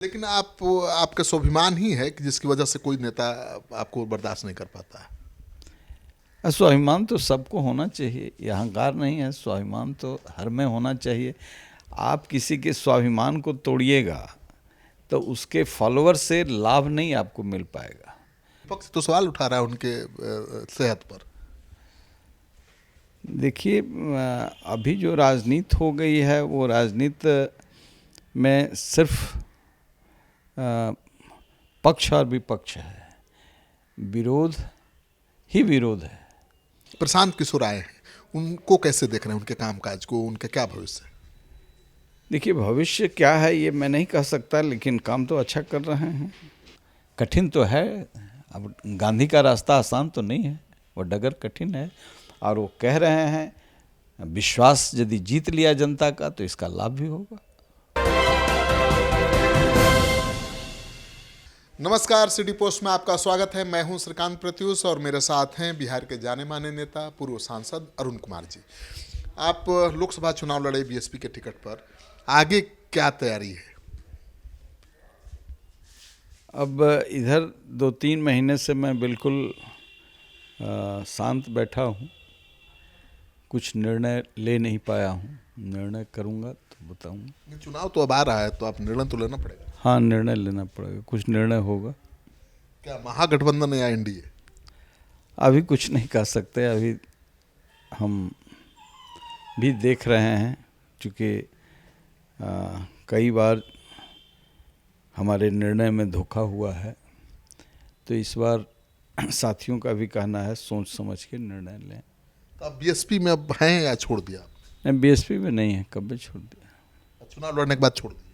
लेकिन आपका स्वाभिमान ही है कि जिसकी वजह से कोई नेता आपको बर्दाश्त नहीं कर पाता है। स्वाभिमान तो सबको होना चाहिए, ये अहंकार नहीं है। स्वाभिमान तो हर में होना चाहिए। आप किसी के स्वाभिमान को तोड़िएगा तो उसके फॉलोअर से लाभ नहीं आपको मिल पाएगा। विपक्ष तो सवाल उठा रहा है उनके सेहत पर। देखिए, अभी जो राजनीति हो गई है वो राजनीति में सिर्फ पक्ष और विपक्ष है, विरोध ही विरोध है। प्रशांत किशोर आए हैं, उनको कैसे देख रहे हैं, उनके कामकाज को, उनका क्या भविष्य है? देखिए, भविष्य क्या है ये मैं नहीं कह सकता, लेकिन काम तो अच्छा कर रहे हैं। कठिन तो है, अब गांधी का रास्ता आसान तो नहीं है, वो डगर कठिन है। और वो कह रहे हैं विश्वास यदि जीत लिया जनता का तो इसका लाभ भी होगा। नमस्कार, सिटी पोस्ट में आपका स्वागत है। मैं हूं श्रीकांत प्रत्युष और मेरे साथ हैं बिहार के जाने माने नेता पूर्व सांसद अरुण कुमार जी। आप लोकसभा चुनाव लड़े बीएसपी के टिकट पर, आगे क्या तैयारी है? अब इधर 2-3 महीने से मैं बिल्कुल शांत बैठा हूँ, कुछ निर्णय ले नहीं पाया हूँ। निर्णय करूँगा तो बताऊँगा। चुनाव तो अब आ रहा है तो आप निर्णय तो लेना पड़ेगा। हाँ, निर्णय लेना पड़ेगा, कुछ निर्णय होगा। क्या महागठबंधन या एनडीए? अभी कुछ नहीं कह सकते, अभी हम भी देख रहे हैं, क्योंकि कई बार हमारे निर्णय में धोखा हुआ है, तो इस बार साथियों का भी कहना है सोच समझ के निर्णय लें। तो आप बीएसपी में अब हैं या छोड़ दिया? नहीं, बीएसपी में नहीं है, कब भी छोड़ दिया। चुनाव लड़ने के बाद छोड़ दिया?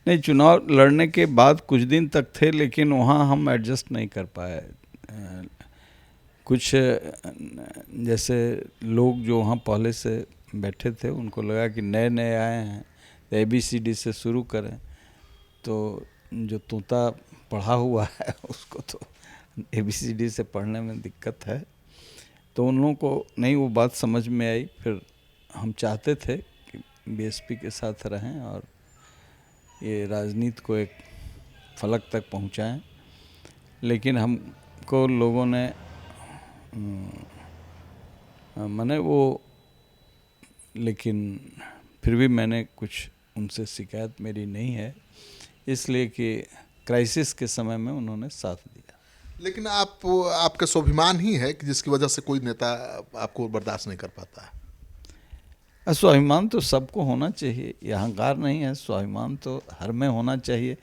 नहीं, चुनाव लड़ने के बाद कुछ दिन तक थे, लेकिन वहाँ हम एडजस्ट नहीं कर पाए। कुछ जैसे लोग जो वहाँ पहले से बैठे थे उनको लगा कि नए नए आए हैं तो ABCD से शुरू करें, तो जो तोता पढ़ा हुआ है उसको तो ABCD से पढ़ने में दिक्कत है, तो उन लोगों को नहीं वो बात समझ में आई। फिर हम चाहते थे कि BSP के साथ रहें और ये राजनीति को एक फलक तक पहुंचाएं, लेकिन हमको लोगों ने माने वो, लेकिन फिर भी मैंने कुछ उनसे शिकायत मेरी नहीं है, इसलिए कि क्राइसिस के समय में उन्होंने साथ दिया। लेकिन आपका स्वाभिमान ही है कि जिसकी वजह से कोई नेता आपको बर्दाश्त नहीं कर पाता है। स्वाभिमान तो सबको होना चाहिए, ये अहंकार नहीं है। स्वाभिमान तो हर में होना चाहिए।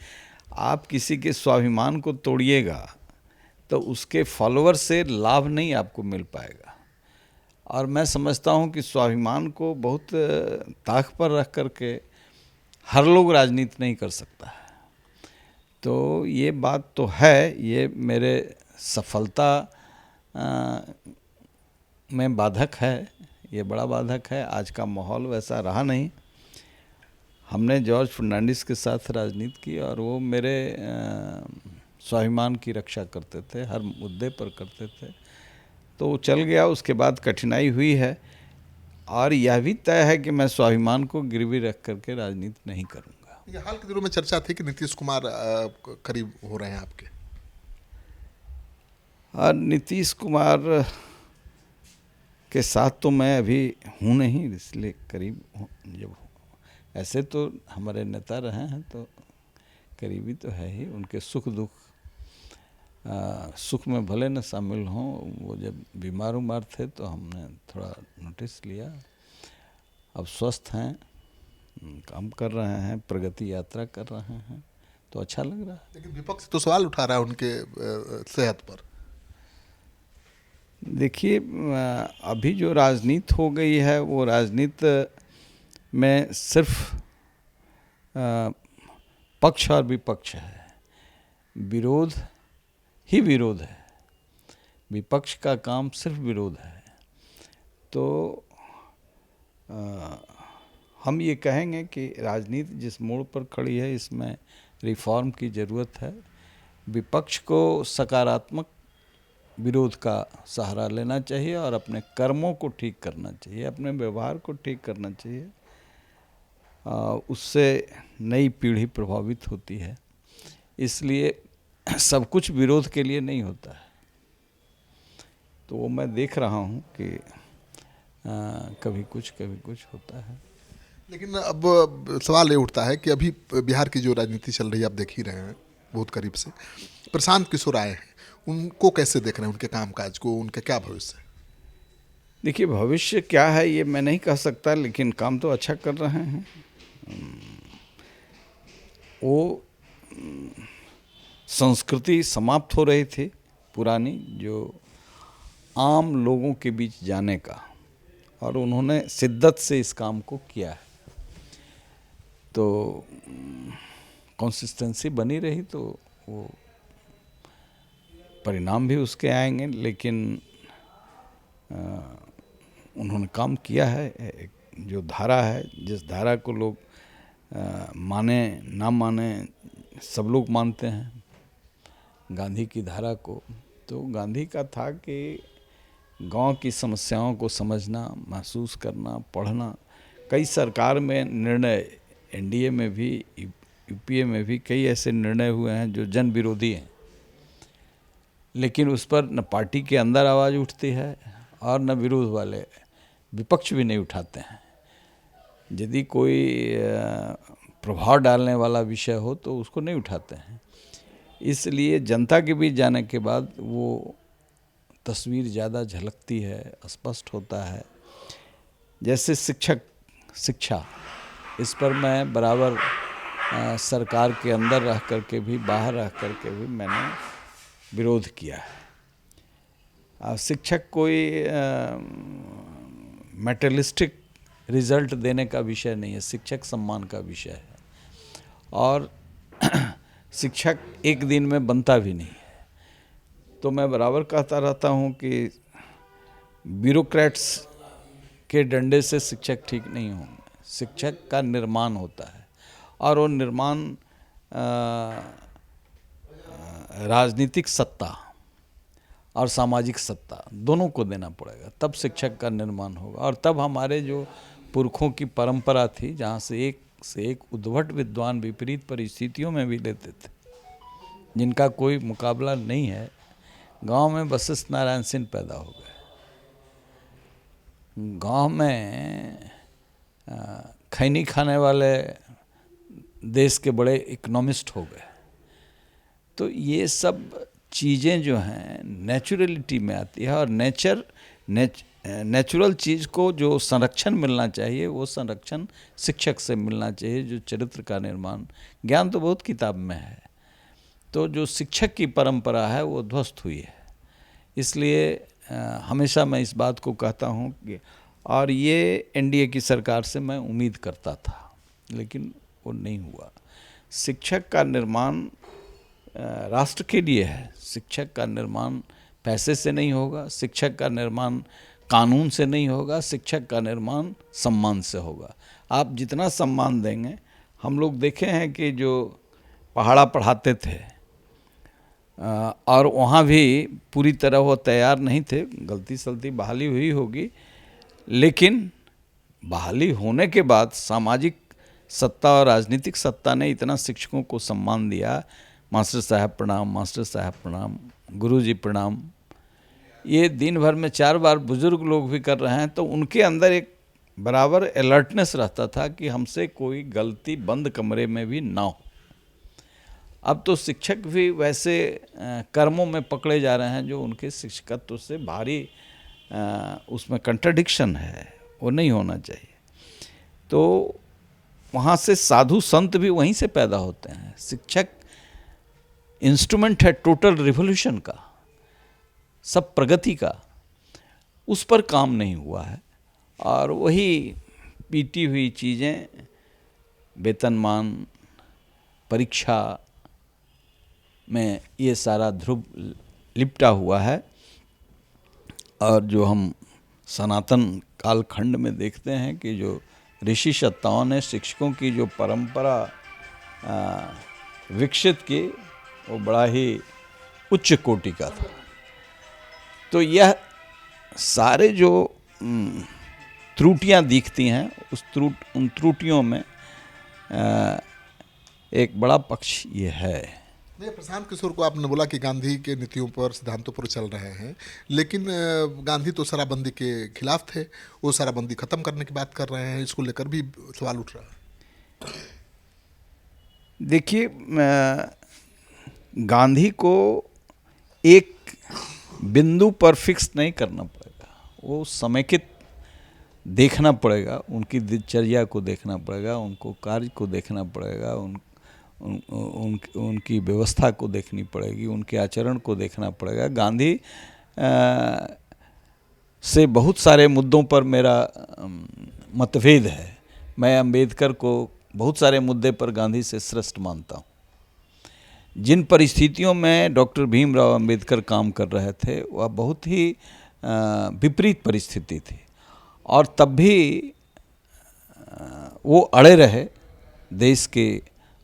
आप किसी के स्वाभिमान को तोड़िएगा तो उसके फॉलोअर से लाभ नहीं आपको मिल पाएगा। और मैं समझता हूँ कि स्वाभिमान को बहुत ताक पर रख करके हर लोग राजनीति नहीं कर सकता है। तो ये बात तो है, ये मेरे सफलता में बाधक है, ये बड़ा बाधक है। आज का माहौल वैसा रहा नहीं। हमने जॉर्ज फर्नांडिस के साथ राजनीति की और वो मेरे स्वाभिमान की रक्षा करते थे, हर मुद्दे पर करते थे, तो वो चल गया। उसके बाद कठिनाई हुई है और यह भी तय है कि मैं स्वाभिमान को गिरवी रख करके राजनीति नहीं करूँगा। ये हाल के दिनों में चर्चा थी कि नीतीश कुमार करीब हो रहे हैं आपके। और नीतीश कुमार के साथ तो मैं अभी हूँ नहीं, इसलिए करीब जब ऐसे तो हमारे नेता रहे हैं तो करीबी तो है ही। उनके सुख दुख, सुख में भले न शामिल हों, वो जब बीमार थे तो हमने थोड़ा नोटिस लिया। अब स्वस्थ हैं, काम कर रहे हैं, प्रगति यात्रा कर रहे हैं, तो अच्छा लग रहा है। लेकिन विपक्ष तो सवाल उठा रहा है उनके सेहत पर। देखिए, अभी जो राजनीति हो गई है वो राजनीति में सिर्फ पक्ष और विपक्ष है, विरोध ही विरोध है। विपक्ष का काम सिर्फ विरोध है। तो हम ये कहेंगे कि राजनीति जिस मोड़ पर खड़ी है इसमें रिफॉर्म की ज़रूरत है। विपक्ष को सकारात्मक विरोध का सहारा लेना चाहिए और अपने कर्मों को ठीक करना चाहिए, अपने व्यवहार को ठीक करना चाहिए। उससे नई पीढ़ी प्रभावित होती है। इसलिए सब कुछ विरोध के लिए नहीं होता है। तो वो मैं देख रहा हूँ कि कभी कुछ होता है। लेकिन अब सवाल ये उठता है कि अभी बिहार की जो राजनीति चल रही है, आप देख ही रहे हैं बहुत करीब से। प्रशांत किशोर आए हैं, उनको कैसे देख रहे हैं, उनके कामकाज को, उनका क्या भविष्य है? देखिए, भविष्य क्या है ये मैं नहीं कह सकता, लेकिन काम तो अच्छा कर रहे हैं। वो संस्कृति समाप्त हो रही थी पुरानी, जो आम लोगों के बीच जाने का, और उन्होंने शिद्दत से इस काम को किया है। तो कंसिस्टेंसी बनी रही तो वो परिणाम भी उसके आएंगे, लेकिन उन्होंने काम किया है। एक जो धारा है, जिस धारा को लोग माने ना माने, सब लोग मानते हैं, गांधी की धारा को। तो गांधी का था कि गांव की समस्याओं को समझना, महसूस करना, पढ़ना। कई सरकार में निर्णय, एनडीए में भी, यूपीए में भी कई ऐसे निर्णय हुए हैं जो जन विरोधी हैं, लेकिन उस पर न पार्टी के अंदर आवाज़ उठती है और न विरोध वाले विपक्ष भी नहीं उठाते हैं। यदि कोई प्रभाव डालने वाला विषय हो तो उसको नहीं उठाते हैं। इसलिए जनता के बीच जाने के बाद वो तस्वीर ज़्यादा झलकती है, स्पष्ट होता है। जैसे शिक्षा, इस पर मैं बराबर सरकार के अंदर रह करके भी, बाहर रह करके भी मैंने विरोध किया है। शिक्षक कोई मेटेरियलिस्टिक रिजल्ट देने का विषय नहीं है, शिक्षक सम्मान का विषय है। और शिक्षक एक दिन में बनता भी नहीं है। तो मैं बराबर कहता रहता हूँ कि ब्यूरोक्रेट्स के डंडे से शिक्षक ठीक नहीं होंगे। शिक्षक का निर्माण होता है, और वो निर्माण राजनीतिक सत्ता और सामाजिक सत्ता दोनों को देना पड़ेगा, तब शिक्षक का निर्माण होगा। और तब हमारे जो पुरखों की परंपरा थी, जहाँ से एक उद्भट विद्वान विपरीत परिस्थितियों में भी लेते थे, जिनका कोई मुकाबला नहीं है। गांव में वशिष्ठ नारायण सिंह पैदा हो गए, गांव में खैनी खाने वाले देश के बड़े इकोनॉमिस्ट हो गए। तो ये सब चीज़ें जो हैं नेचुरलिटी में आती है, और नेचुरल चीज़ को जो संरक्षण मिलना चाहिए, वो संरक्षण शिक्षक से मिलना चाहिए, जो चरित्र का निर्माण। ज्ञान तो बहुत किताब में है, तो जो शिक्षक की परंपरा है वो ध्वस्त हुई है। इसलिए हमेशा मैं इस बात को कहता हूँ कि, और ये एनडीए की सरकार से मैं उम्मीद करता था, लेकिन वो नहीं हुआ। शिक्षक का निर्माण राष्ट्र के लिए है। शिक्षक का निर्माण पैसे से नहीं होगा, शिक्षक का निर्माण कानून से नहीं होगा, शिक्षक का निर्माण सम्मान से होगा। आप जितना सम्मान देंगे, हम लोग देखे हैं कि जो पहाड़ा पढ़ाते थे, और वहाँ भी पूरी तरह वो तैयार नहीं थे, गलती सलती बहाली हुई होगी, लेकिन बहाली होने के बाद सामाजिक सत्ता और राजनीतिक सत्ता ने इतना शिक्षकों को सम्मान दिया। मास्टर साहब प्रणाम, मास्टर साहब प्रणाम, गुरुजी प्रणाम, ये दिन भर में 4 बार बुजुर्ग लोग भी कर रहे हैं। तो उनके अंदर एक बराबर अलर्टनेस रहता था कि हमसे कोई गलती बंद कमरे में भी ना हो। अब तो शिक्षक भी वैसे कर्मों में पकड़े जा रहे हैं जो उनके शिक्षकत्व से भारी उसमें कंट्राडिक्शन है, वो नहीं होना चाहिए। तो वहाँ से साधु संत भी वहीं से पैदा होते हैं। शिक्षक इंस्ट्रूमेंट है टोटल रिवॉल्यूशन का, सब प्रगति का, उस पर काम नहीं हुआ है। और वही पीटी हुई चीज़ें, वेतनमान, परीक्षा में ये सारा ध्रुव लिपटा हुआ है। और जो हम सनातन कालखंड में देखते हैं कि जो ऋषि सत्ताओं ने शिक्षकों की जो परंपरा विकसित की, वो बड़ा ही उच्च कोटि का था। तो यह सारे जो त्रुटियां दिखती हैं, उन त्रुटियों में एक बड़ा पक्ष ये है नहीं, प्रशांत किशोर को आपने बोला कि गांधी के नीतियों पर, सिद्धांतों पर चल रहे हैं, लेकिन गांधी तो शराबबंदी के खिलाफ थे। वो शराबबंदी खत्म करने की बात कर रहे हैं, इसको लेकर भी सवाल उठ रहा है। देखिए, गांधी को एक बिंदु पर फिक्स नहीं करना पड़ेगा, वो समेकित देखना पड़ेगा, उनकी दिनचर्या को देखना पड़ेगा, उनको कार्य को देखना पड़ेगा, उनकी व्यवस्था को देखनी पड़ेगी, उनके आचरण को देखना पड़ेगा। गांधी से बहुत सारे मुद्दों पर मेरा मतभेद है। मैं अंबेडकर को बहुत सारे मुद्दे पर गांधी से श्रेष्ठ मानता हूँ। जिन परिस्थितियों में डॉक्टर भीमराव अंबेडकर काम कर रहे थे वह बहुत ही विपरीत परिस्थिति थी, और तब भी वो अड़े रहे देश के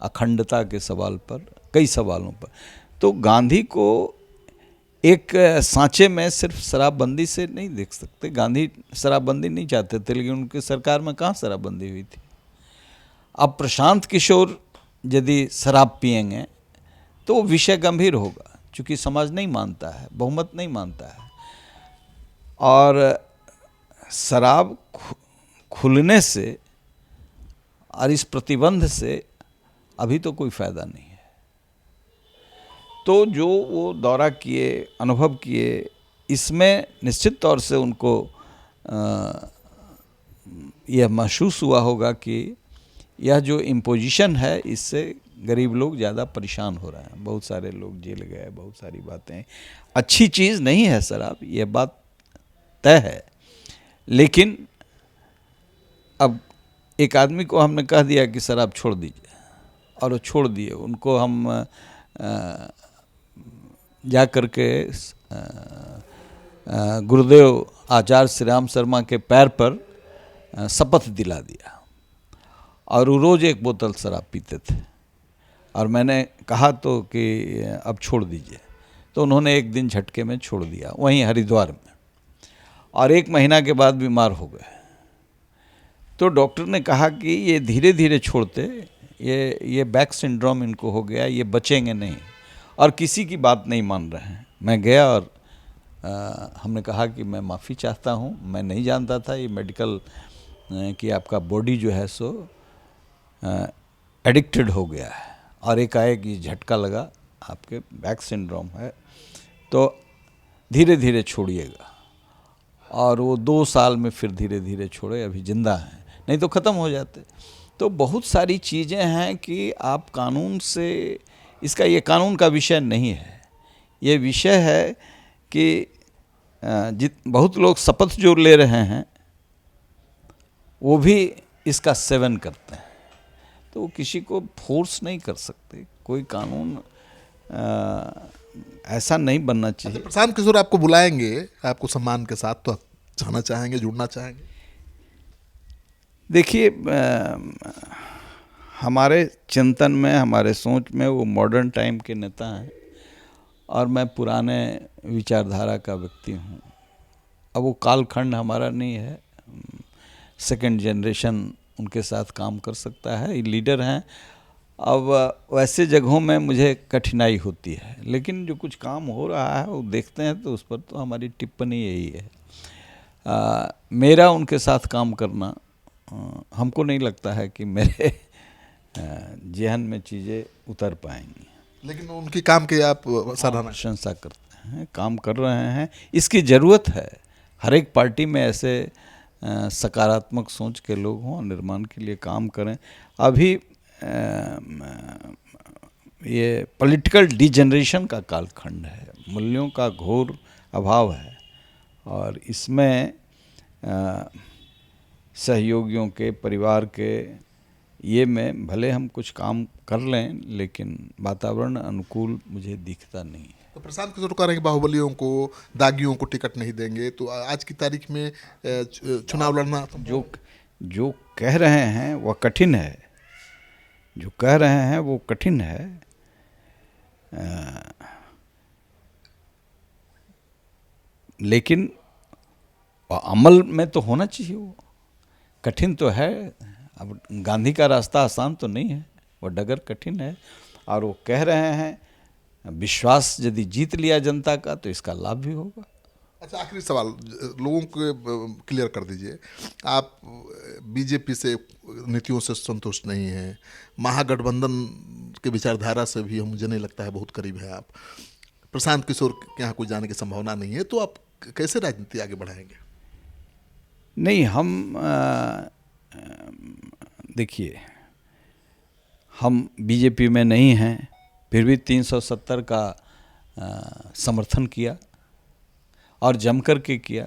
अखंडता के सवाल पर, कई सवालों पर। तो गांधी को एक सांचे में सिर्फ शराबबंदी से नहीं देख सकते। गांधी शराबबंदी नहीं चाहते थे, लेकिन उनकी सरकार में कहाँ शराबबंदी हुई थी। अब प्रशांत किशोर यदि शराब पिएंगे तो विषय गंभीर होगा, क्योंकि समाज नहीं मानता है, बहुमत नहीं मानता है। और शराब खुलने से और इस प्रतिबंध से अभी तो कोई फ़ायदा नहीं है। तो जो वो दौरा किए, अनुभव किए, इसमें निश्चित तौर से उनको यह महसूस हुआ होगा कि यह जो इम्पोजिशन है इससे गरीब लोग ज़्यादा परेशान हो रहे हैं। बहुत सारे लोग जेल गए, बहुत सारी बातें। अच्छी चीज़ नहीं है शराब, यह बात तय है, लेकिन अब एक आदमी को हमने कह दिया कि शराब छोड़ दीजिए, और वो छोड़ दिए। उनको हम जा कर के गुरुदेव आचार्य श्री राम शर्मा के पैर पर शपथ दिला दिया, और वो रोज़ एक बोतल शराब पीते थे। और मैंने कहा तो कि अब छोड़ दीजिए, तो उन्होंने एक दिन झटके में छोड़ दिया, वहीं हरिद्वार में, और 1 महीना के बाद बीमार हो गए। तो डॉक्टर ने कहा कि ये धीरे धीरे छोड़ते, ये बैक सिंड्रोम इनको हो गया, ये बचेंगे नहीं, और किसी की बात नहीं मान रहे हैं। मैं गया और हमने कहा कि मैं माफ़ी चाहता हूँ, मैं नहीं जानता था ये मेडिकल कि आपका बॉडी जो है सो एडिक्टेड हो गया है, और एकाएक ये झटका लगा, आपके बैक सिंड्रोम है, तो धीरे धीरे छोड़िएगा। और वो 2 साल में फिर धीरे धीरे छोड़े, अभी ज़िंदा हैं, नहीं तो ख़त्म हो जाते। तो बहुत सारी चीज़ें हैं कि आप कानून से, इसका ये कानून का विषय नहीं है, ये विषय है कि बहुत लोग शपथ जो ले रहे हैं वो भी इसका सेवन करते हैं, तो वो किसी को फोर्स नहीं कर सकते। कोई कानून ऐसा नहीं बनना चाहिए। प्रशांत किशोर आपको बुलाएंगे आपको सम्मान के साथ, तो आप जाना चाहेंगे, जुड़ना चाहेंगे? देखिए, हमारे चिंतन में, हमारे सोच में वो मॉडर्न टाइम के नेता हैं, और मैं पुराने विचारधारा का व्यक्ति हूँ। अब वो कालखंड हमारा नहीं है, सेकंड जनरेशन उनके साथ काम कर सकता है, ये लीडर हैं। अब वैसे जगहों में मुझे कठिनाई होती है, लेकिन जो कुछ काम हो रहा है वो देखते हैं, तो उस पर तो हमारी टिप्पणी यही है। मेरा उनके साथ काम करना, हमको नहीं लगता है कि मेरे जहन में चीज़ें उतर पाएंगी, लेकिन उनकी काम की आप सराहना, प्रशंसा करते हैं, काम कर रहे हैं, इसकी ज़रूरत है। हर एक पार्टी में ऐसे सकारात्मक सोच के लोग हों, निर्माण के लिए काम करें। अभी ये पॉलिटिकल डिजेनरेशन का कालखंड है, मूल्यों का घोर अभाव है, और इसमें सहयोगियों के, परिवार के, ये में भले हम कुछ काम कर लें, लेकिन वातावरण अनुकूल मुझे दिखता नहीं है। तो प्रशांत किशोर कह रहे हैं कि बाहुबलियों को, दागियों को टिकट नहीं देंगे, तो आज की तारीख में चुनाव लड़ना, जो कह रहे हैं वह कठिन है, जो कह रहे हैं वो कठिन है। लेकिन अमल में तो होना चाहिए। वो कठिन तो है, अब गांधी का रास्ता आसान तो नहीं है, वो डगर कठिन है। और वो कह रहे हैं विश्वास यदि जीत लिया जनता का तो इसका लाभ भी होगा। अच्छा, आखिरी सवाल लोगों को क्लियर कर दीजिए। आप बीजेपी से नीतियों से संतुष्ट नहीं हैं, महागठबंधन के विचारधारा से भी मुझे नहीं लगता है बहुत करीब है आप, प्रशांत किशोर के यहाँ कोई जाने की संभावना नहीं है, तो आप कैसे राजनीति आगे बढ़ाएंगे? नहीं, हम देखिए, हम बीजेपी में नहीं हैं, फिर भी 370 का समर्थन किया और जम कर के किया।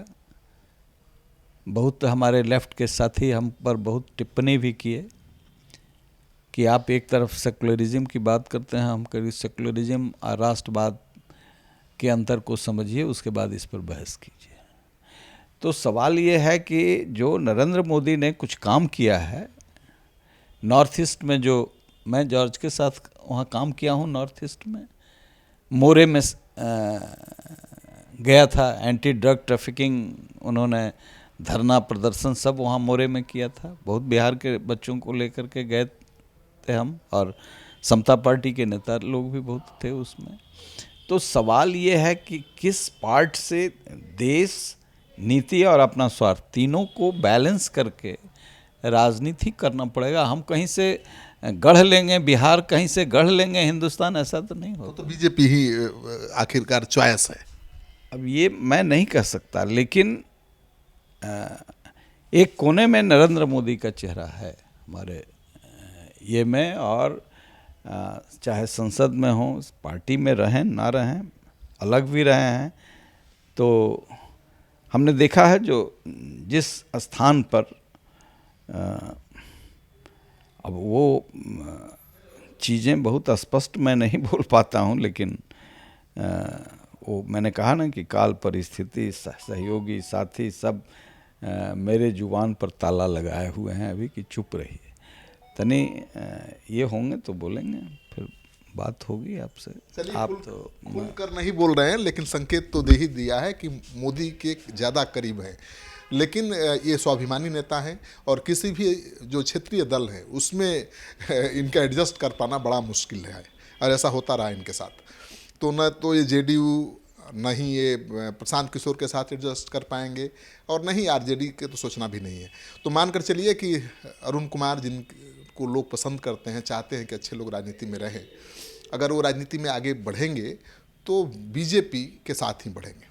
बहुत हमारे लेफ्ट के साथी हम पर बहुत टिप्पणी भी किए कि आप एक तरफ सेकुलरिज्म की बात करते हैं, हम कभी सेकुलरिज्म और राष्ट्रवाद के अंतर को समझिए, उसके बाद इस पर बहस कीजिए। तो सवाल ये है कि जो नरेंद्र मोदी ने कुछ काम किया है नॉर्थ ईस्ट में, जो मैं जॉर्ज के साथ वहाँ काम किया हूँ नॉर्थ ईस्ट में, मोरे में गया था, एंटी ड्रग ट्रैफिकिंग उन्होंने धरना प्रदर्शन सब वहाँ मोरे में किया था। बहुत बिहार के बच्चों को लेकर के गए थे हम, और समता पार्टी के नेता लोग भी बहुत थे उसमें। तो सवाल ये है कि किस पार्ट से देश, नीति और अपना स्वार्थ तीनों को बैलेंस करके राजनीति करना पड़ेगा। हम कहीं से गढ़ लेंगे बिहार, कहीं से गढ़ लेंगे हिंदुस्तान, ऐसा तो नहीं होगा। तो बीजेपी ही आखिरकार चॉइस है। अब ये मैं नहीं कह सकता, लेकिन एक कोने में नरेंद्र मोदी का चेहरा है हमारे ये में, और चाहे संसद में हो, पार्टी में रहें ना रहें, अलग भी रहे हैं, तो हमने देखा है जो जिस स्थान पर अब वो चीज़ें बहुत स्पष्ट मैं नहीं बोल पाता हूँ, लेकिन वो मैंने कहा ना कि काल परिस्थिति, सहयोगी, साथी सब मेरे जुबान पर ताला लगाए हुए हैं अभी कि चुप रहिए। तनी ये होंगे तो बोलेंगे, फिर बात होगी आपसे। आप तो खुलकर नहीं बोल रहे हैं, लेकिन संकेत तो दे ही दिया है कि मोदी के ज़्यादा करीब हैं। लेकिन ये स्वाभिमानी नेता हैं और किसी भी जो क्षेत्रीय दल है उसमें इनका एडजस्ट कर पाना बड़ा मुश्किल है, और ऐसा होता रहा इनके साथ। तो न तो ये जेडीयू, न ही ये प्रशांत किशोर के साथ एडजस्ट कर पाएंगे, और न ही आरजेडी के तो सोचना भी नहीं है। तो मानकर चलिए कि अरुण कुमार, जिनको लोग पसंद करते हैं, चाहते हैं कि अच्छे लोग राजनीति में रहें, अगर वो राजनीति में आगे बढ़ेंगे तो बीजेपी के साथ ही बढ़ेंगे।